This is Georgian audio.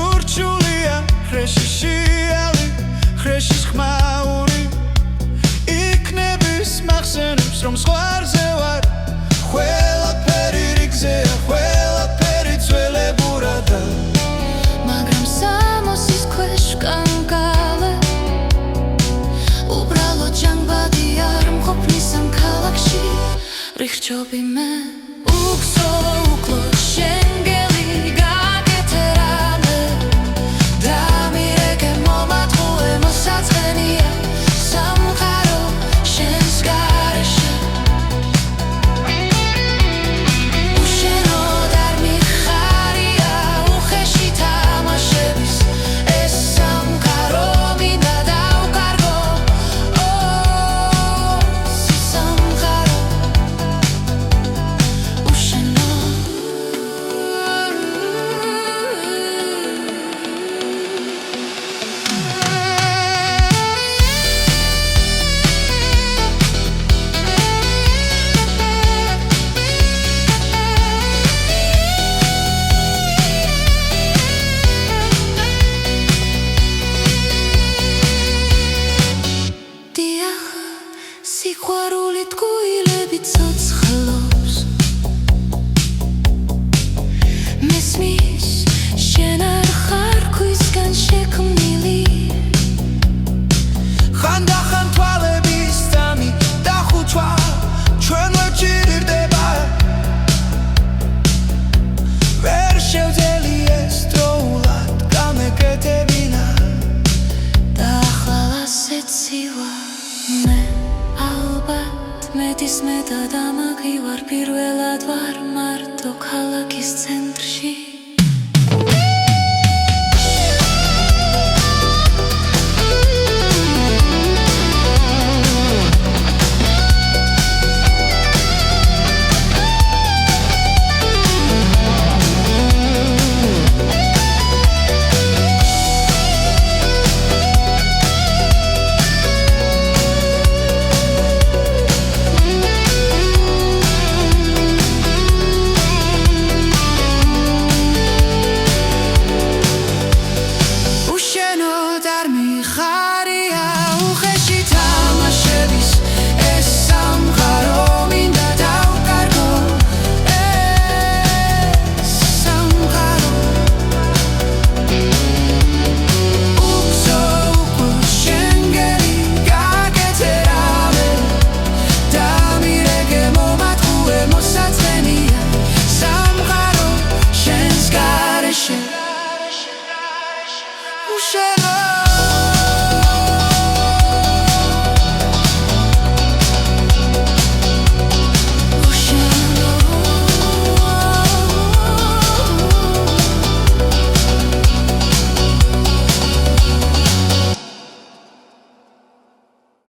ჩურჩულია ხრეში შიალი ხრეშის ხმაური იქნების მახსენებს რომ ზღვარზე ვარ ყველაფერი რიგზეა ყველაფერი ძველებურადა მაგრამ სამოსის ქვეშ კანკალე უბრალოდ ჟანგბადი არ მყოფნის ამ ქალაქში რიხჩობი მე უგზო უკლო შენგელი გაკეთერალე დამირეკე მომატყუე მოსაწყენია სამყარო შენს გარეშე უშენოდ არ მიხარია უხეში თამაშების ეს სამყარო მინდა დავკარგო სამყარო სიყვარული ტკუილებით ცოცხლობს მესმის შენ არ ხარ ქვისგან შექმნილი ხანდახან თვალების ძამი დახუცვა ჩვენ ვერ ჭირდება ვერ შევძელი ეს დროულად გამეკეთებინა და ახლა ასეცივა მე ალბათ მეტის მეტად ამაგი ვარ პირველად ვარ მარტო ქალაქის ცენტრში Shut up.